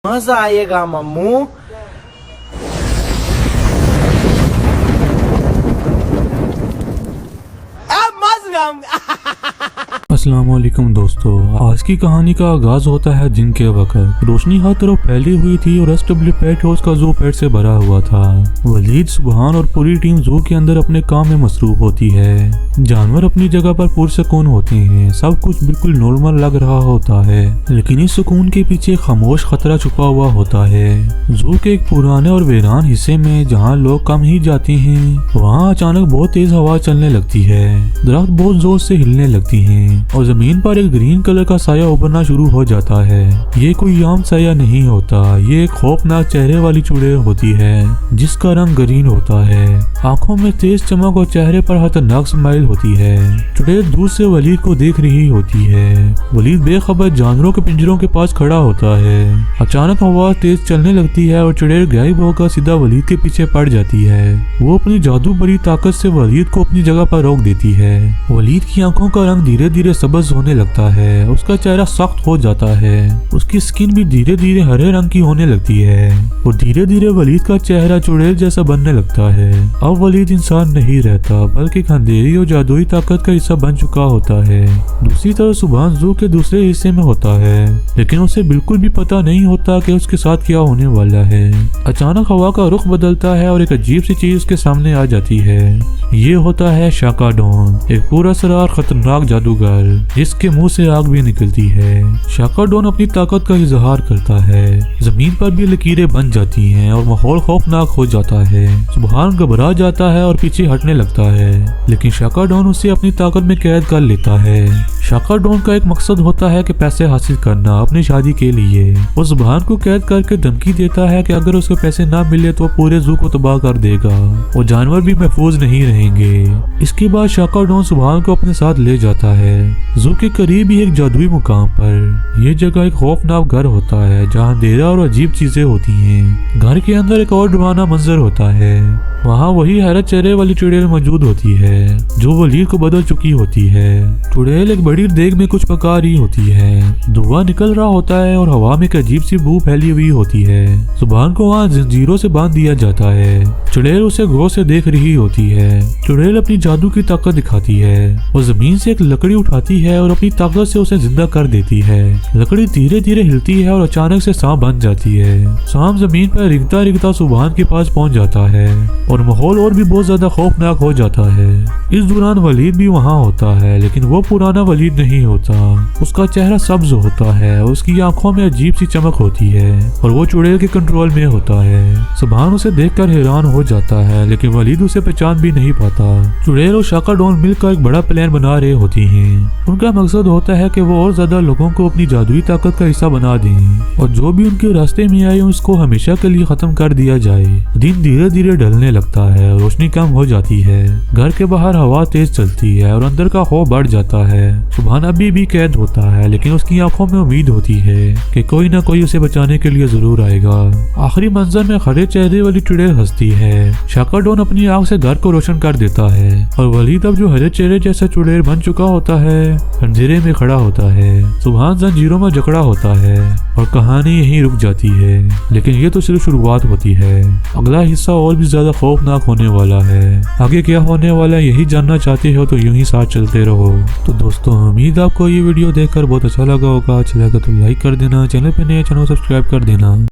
मजा आएगा मम्मू। अस्सलाम वालेकुम दोस्तों, आज की कहानी का आगाज होता है दिन के वक्त। रोशनी हर तरफ फैली हुई थी और SW पेट हाउस का जू पेट से भरा हुआ था। वलीद, सुबहान और पूरी टीम जू के अंदर अपने काम में मसरूफ होती है। जानवर अपनी जगह पर पुरसकून होते हैं, सब कुछ बिल्कुल नॉर्मल लग रहा होता है, लेकिन इस सुकून के पीछे खामोश खतरा छुपा हुआ होता है। जू के एक पुराने और वीरान हिस्से में जहाँ लोग कम ही जाते हैं, वहाँ अचानक बहुत तेज हवा चलने लगती है। दरख्त बहुत जोर से हिलने लगती हैं और जमीन पर एक ग्रीन कलर का साया उभरना शुरू हो जाता है। ये कोई आम साया नहीं होता, ये एक खौफनाक चेहरे वाली चुड़ैल होती है जिसका रंग ग्रीन होता है। आंखों में तेज चमक और चेहरे पर खतरनाक स्माइल होती है। चुड़ैल दूर से वलीद को देख रही होती है। वलीद बेखबर जानवरों के पिंजरों के पास खड़ा होता है। अचानक हवा तेज चलने लगती है और चुड़ैल गायब होकर सीधा वलीद के पीछे पड़ जाती है। वो अपनी जादू भरी ताकत से वलीद को अपनी जगह पर रोक देती है। वलीद की आंखों का रंग धीरे धीरे सब्ज होने लगता है, उसका चेहरा सख्त हो जाता है, उसकी स्किन भी धीरे धीरे हरे रंग की होने लगती है और धीरे धीरे वलीद का चेहरा चुड़ैल जैसा बनने लगता है। अब वलीद इंसान नहीं रहता बल्कि एक अंधेरी और जादुई ताकत का हिस्सा बन चुका होता है। दूसरी तरफ सुबहान जू के दूसरे हिस्से में होता है, लेकिन उसे बिल्कुल भी पता नहीं होता कि उसके साथ क्या होने वाला है। अचानक हवा का रुख बदलता है और एक अजीब सी चीज उसके सामने आ जाती है। ये होता है शाकाडोन, एक पूरा सरार खतरनाक जादूगर जिसके मुंह से आग भी निकलती है। शाकाडोन अपनी ताकत का इजहार करता है। जमीन पर भी लकीरें बन जाती हैं और माहौल खौफनाक हो जाता है। सुबहान घबरा जाता है और पीछे हटने लगता है, लेकिन शाकाडोन उसे अपनी ताकत में कैद कर लेता है। शाकाडोन का एक मकसद होता है कि पैसे हासिल करना अपनी शादी के लिए। वो सुबहान को कैद करके धमकी देता है कि अगर उसके पैसे ना मिले तो पूरे जू को तबाह कर देगा और जानवर भी महफूज नहीं रहेंगे। इसके बाद शाकाडोन सुबहान को अपने साथ ले जाता है। जू के करीब ही एक जादुई मुकाम पर यह जगह एक खौफनाक घर होता है जहाँ अंधेरा और अजीब चीजें होती हैं। घर के अंदर एक और डरावना मंजर होता है। वहाँ वही हैरत चेहरे वाली चुड़ैल मौजूद होती है जो वलीद को बदल चुकी होती है। चुड़ैल एक बड़ी देग में कुछ पका रही होती है। धुआं निकल रहा होता है और हवा में एक अजीब सी बू फैली हुई होती है। सुबहान को वहाँ जंजीरों से बांध दिया जाता है। चुड़ैल उसे गौर से देख रही होती है। चुड़ैल अपनी जादू की ताकत दिखाती है। वो जमीन से एक लकड़ी उठाती है और अपनी ताकत से उसे जिंदा कर देती है। लकड़ी धीरे धीरे हिलती है और अचानक से सांप बन जाती है। सांप जमीन पर रिगता रिगता सुबहान के पास पहुंच जाता है और माहौल और भी बहुत ज्यादा खौफनाक हो जाता है। इस दौरान वलीद भी वहाँ होता है, लेकिन वो पुराना वलीद नहीं होता। उसका चेहरा सब्ज होता है, उसकी आंखों में अजीब सी चमक होती है और वो चुड़ैल के कंट्रोल में होता है। सुबहान उसे देखकर हैरान हो जाता है, लेकिन वलीद उसे पहचान भी नहीं पाता। चुड़ैल और शाकाडोन मिलकर एक बड़ा प्लान बना रहे होती हैं। उनका मकसद होता है कि वो और ज्यादा लोगों को अपनी जादुई ताकत का हिस्सा बना दें और जो भी उनके रास्ते में आए उसको हमेशा के लिए खत्म कर दिया जाए। दिन धीरे धीरे ढलने लगता है, रोशनी कम हो जाती है। घर के बाहर हवा तेज चलती है और अंदर का खौफ बढ़ जाता है। सुबहान अभी भी कैद होता है, लेकिन उसकी आंखों में उम्मीद होती है कि कोई ना कोई उसे बचाने के लिए जरूर आएगा। आखिरी मंजर में खड़े चेहरे वाली चुड़ैल हंसती है। शाकाडोन अपनी आंख से घर को रोशन कर देता है और वलीद अब जो हरे चेहरे जैसा चुड़ैल बन चुका होता है अंधेरे में खड़ा होता है। सुबहान जंजीरों में जकड़ा होता है और कहानी यहीं रुक जाती है, लेकिन ये तो सिर्फ शुरुआत होती है। अगला हिस्सा और भी ज्यादा खौफनाक होने वाला है। आगे क्या होने वाला है यही जानना चाहते हो तो यूं ही साथ चलते रहो। तो दोस्तों, उम्मीद आपको ये वीडियो देखकर बहुत अच्छा लगा होगा। अच्छा लगा तो लाइक कर देना, चैनल पे नए चैनल सब्सक्राइब कर देना।